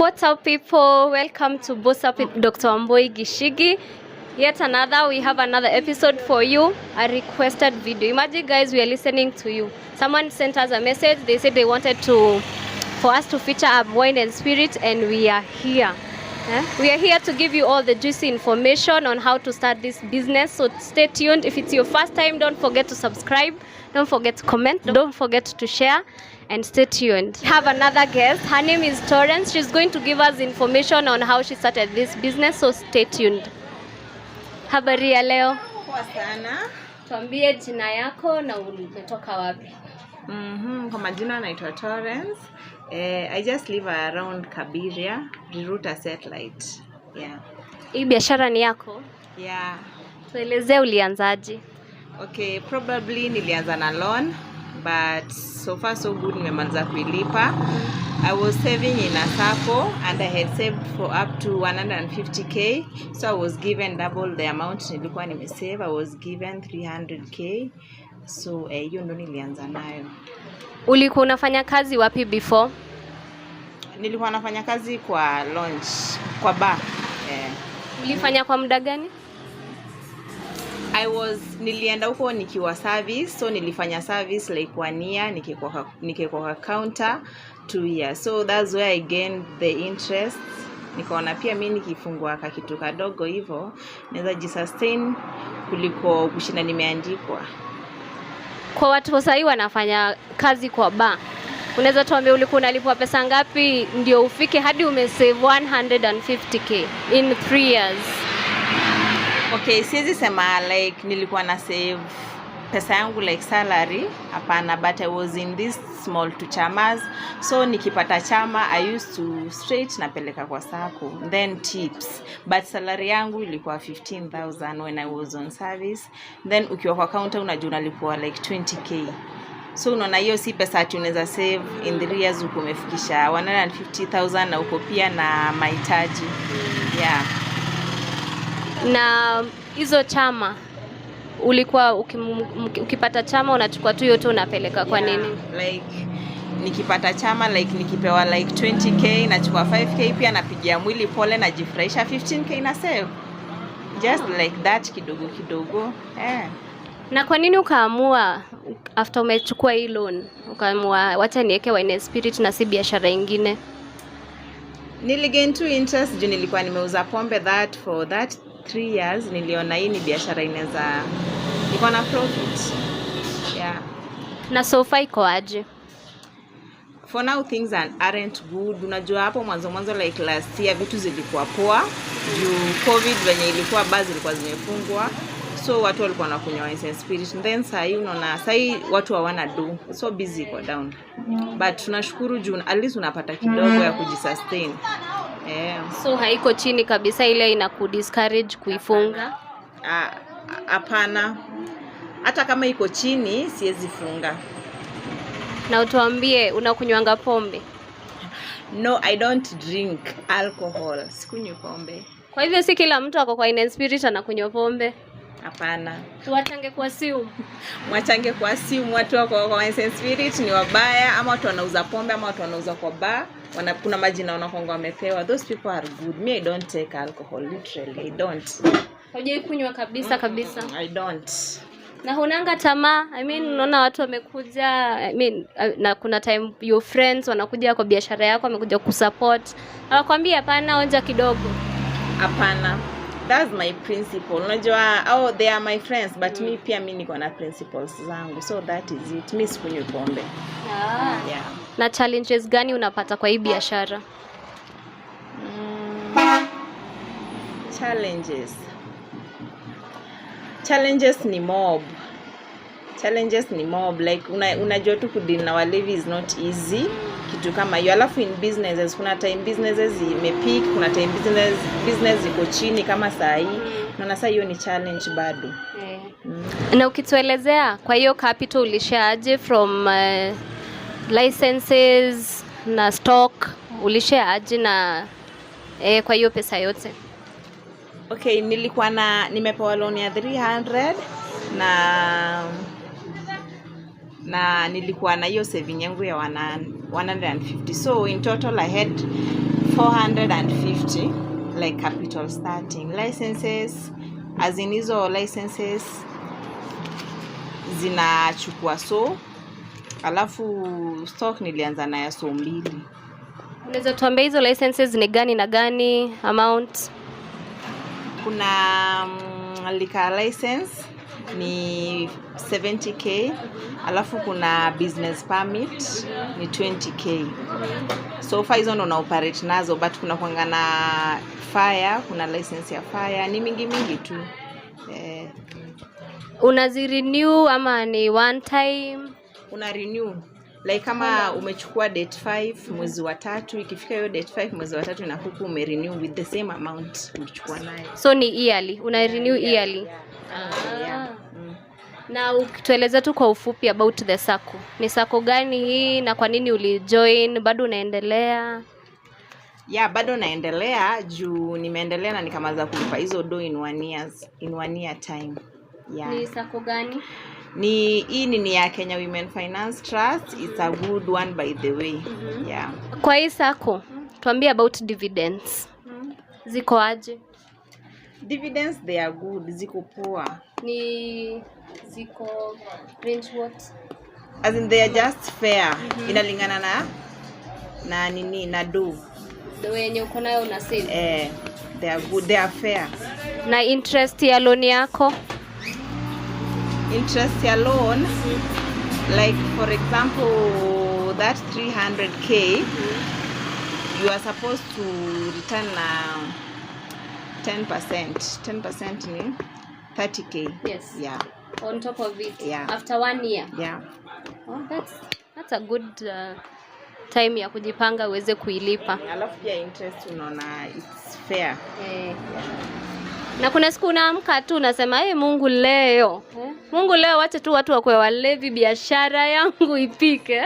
What's up, people? Welcome to Boss Up with Dr. Amboi Gishigi. Yet another, we have another episode for you, a requested video. Imagine, guys, we are listening to you. Someone sent us a message. They said they wanted for us to feature a wine and spirit, and we are here. We are here to give you all the juicy information on how to start this business. So stay tuned. If it's your first time, don't forget to subscribe. Don't forget to comment. Don't forget to share. And stay tuned. We have another guest. Her name is Terrence. She's going to give us information on how she started this business. So stay tuned. Habari ya leo. Poa sana. Tuambie jina yako na umetoka wapi? Kwa majina naitwa Terrence. I just live around Kabiria, Riruta satellite. Yeah. Hii biashara ni yako? Yeah. Tuelezee ulianzaje? Okay, probably nilianza na loan, but so far so good, nimemaliza kuilipa. I was saving in a sacco and I had saved for up to 150k, so I was given double the amount nilikuwa nimesave. I was given 300k, so hiyo ndo nilianza nayo. Ulikuwa unafanya kazi wapi before? Nilikuwa nafanya kazi kwa lounge, kwa bar. Ulifanya kwa muda gani? Nilienda huko nikiwa service, so nilifanya service like 1 year, nikikuwa counter 2 years. So that's where I gained the interest. Nikaona pia mimi nikifungua kitu kadogo hivyo naweza jisustain kuliko kushinda nimeandikwa. Kwa watu sasa wanafanya kazi kwa bar, unaweza tuambia ulikuwa unalipwa pesa ngapi ndio ufike hadi umesave 150k in 3 years? Okay, siwezi sema like nilikuwa na save pesa yangu like salary, hapana, but I was in this small to chamas. So nikipata chama I used to straight napeleka kwa sako, then tips, but salary yangu ilikuwa 15,000 when I was on service. Then ukiwa kwa counter unajua unalipwa like 20k. So unaona hiyo si pesa ati unaweza save in 3 years uko umefikisha 150,000 na uko pia na mahitaji. Yeah. Na hizo chama ulikuwa ukipata chama unachukua tu yote unapeleka kwa nini? Like nikipata chama like nikipewa like 20k nachukua 5k pia napigia mwili pole na jifurahisha, 15k na save. Just like that kidogo kidogo. Na kwa nini ukaamua after umechukua hii loan ukaamua wacha niweke wine spirit na si biashara nyingine? Niligain to interest juu nilikuwa nimeuza pombe for that 3 years. Niliona hii ni biashara inaweza iko na profit. Yeah. Na so far iko aje? For now things aren't good. Unajua hapo mwanzo like last year vitu zilikuwa poa juu COVID venye ilikuwa basi zilikuwa zimefungwa, so watu walikuwa wanakunywa wine and spirit. Then sasa unaona sasa watu hawana do, so busy go down. But tunashukuru juu at least unapata kidogo ya kujisustain. So haiko chini kabisa ile inakudiscourage kuifunga? Hapana. Hata kama iko chini siwezi funga. Na utuambie unakunywanga pombe? No, I don't drink alcohol. Sikunywi pombe. Kwa hivyo si kila mtu ako kwa wine and spirit anakunywa pombe? Hapana. Tuwachange kwa simu. Mwachange kwa simu. Watu wako kwa wine and spirit ni wabaya, ama watu wanauza pombe, ama watu wanauza kwa bar. Kuna majina wanakonga wamepewa. Those people are good. Me, I don't take alcohol, literally. I don't. Hujai kunywa kabisa kabisa? I don't. Na hunanga tamaa? I mean, unaona watu wamekuja, na kuna time your friends wanakuja kwa biashara yako, wamekuja kusupport. Hawakwambia hapana, onja kidogo? Hapana. That's my principle. Unajua, they are my friends, but me pia mimi niko na principles zangu. So that is it. Mimi sikunywi pombe. Yeah. Na challenges gani unapata kwa hii biashara? Challenges ni mob. Like unajua tu kudeal na walevi is not easy. Kitu kama hiyo. Alafu in businesses kuna time businesses imepeak, kuna time business iko chini kama saa hii. Naona sasa hiyo ni challenge bado. Na ukituelezea kwa hiyo capital ulishaje from licenses na stock, ulishaje na kwa hiyo pesa yote? Okay, nimepewa loan ya 300 na nilikuwa na hiyo saving yangu ya 150. So in total I had 450 like capital starting. Licenses as in hizo licenses zinachukua so, alafu stock nilianza na ya so 2. Unaweza tuambia hizo licenses ni gani na gani, amount? Kuna liquor license ni 70k, alafu kuna business permit ni 20k. So far hizo ndo na operate nazo, but kuna kuanga na fire, kuna license ya fire, ni mingi tu. Unazirenew ama ni one time? Una renew. Like kama umechukua date 5 mwezi wa 3, ikifika hiyo date 5 mwezi wa 3 na huku umerenew with the same amount ulichukua nayo. So ni yearly, una renew yearly. Yeah. Na ukitueleza tu kwa ufupi about the sacco. Ni sacco gani hii na kwa nini ulijoin? Bado unaendelea? Yeah, bado naendelea juu nimeendelea na nikamaliza kulipa hizo do in 1 year time. Yeah. Ni sacco gani? Hii ni ya Kenya Women Finance Trust. It's a good one by the way. Yeah. Kwa hii sacco, tuambie about dividends. Ziko aje? Dividends they are good, ziko poa. Ni ziko range what? As in they are just fair. Inalingana na nini na do. The way yenye uko nayo una save. They are good, they are fair. Na interest ya loan yako? Interest ya loan, like for example that 300k, you are supposed to return 10% ni 30k. Yes. Yeah. On top of it. Yeah. After 1 year. Yeah. Oh, that's a good time ya kujipanga uweze kuilipa. Alafu pia interest unaona it's fair. Na kuna siku unaamka tu unasema Mungu leo. Mungu leo wacha tu watu wakwe walevi, biashara yangu ipike.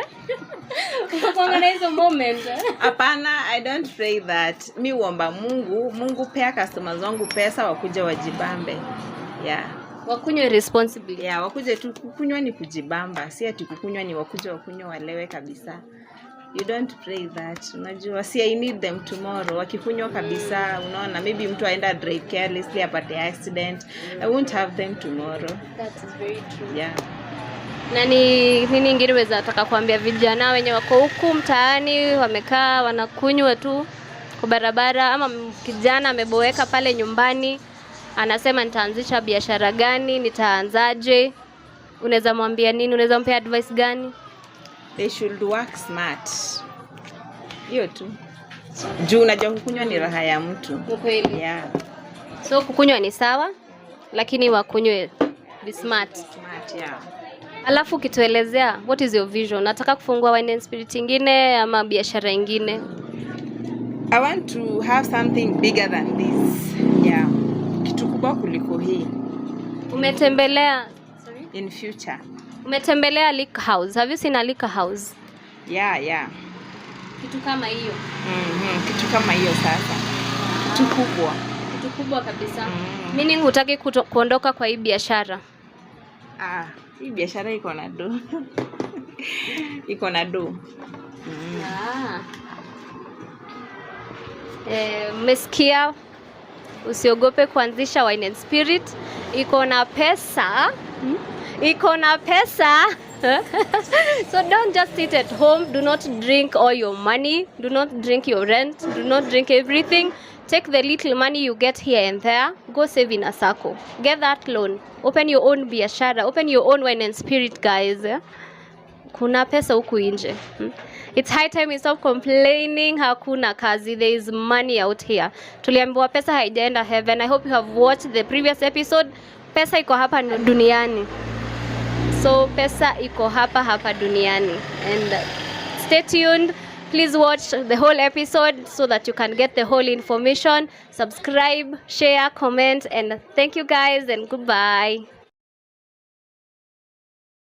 Unakuanga na hizo moment. Hapana, I don't pray that. Mi huomba Mungu pea customers wangu pesa wakuje wajibambe. Yeah. Wakunywe responsibly. Yeah, wakuje tu kukunywa ni kujibamba. Si ati kukunywa ni wakuje wakunywe walewe kabisa. You don't pray that. Unajua, I need them tomorrow. Wakikunywa kabisa, unaona, maybe mtu aenda drive carelessly apate accident. I won't have them tomorrow. That is very true. Yeah. Na nini ingine weza nataka kuambia vijana wenye wako huku mtaani wamekaa wanakunywa tu kwa barabara, ama kijana ameboeka pale nyumbani anasema nitaanzisha biashara gani, nitaanzaje? Unaweza mwambia nini? Unaweza mpea advice gani? They should work smart. Hiyo tu. Juu unajua kukunywa ni raha ya mtu. Kweli. Yeah. So kukunywa ni sawa, lakini wakunywe be smart. Smart, yeah. Alafu kituelezea, what is your vision? Nataka kufungua wine and spirit ingine ama biashara ingine? I want to have something bigger than this. Yeah. Kitu kubwa kuliko hii. Umetembelea in future. Umetembelea liquor house. Have you seen a liquor house? Yeah. Kitu kama hiyo. Kitu kama hiyo sasa. Kitu kubwa Kabisa. Meaning hutaki kuondoka kwa hii biashara? Hii biashara iko na do. Iko na do. Mmesikia? Usiogope kuanzisha wine and spirit. Iko na pesa. So don't just sit at home. Do not drink all your money. Do not drink your rent. Do not drink everything. Take the little money you get here and there. Go save in a sacco. Get that loan. Open your own biashara. Open your own wine and spirit, guys. Kuna pesa huku nje. It's high time we stop complaining hakuna kazi. There is money out here. Tuliambiwa pesa haijaenda heaven. I hope you have watched the previous episode. Pesa iko hapa duniani. So pesa iko hapa duniani. And stay tuned. Please watch the whole episode so that you can get the whole information. Subscribe, share, comment, and thank you guys and goodbye.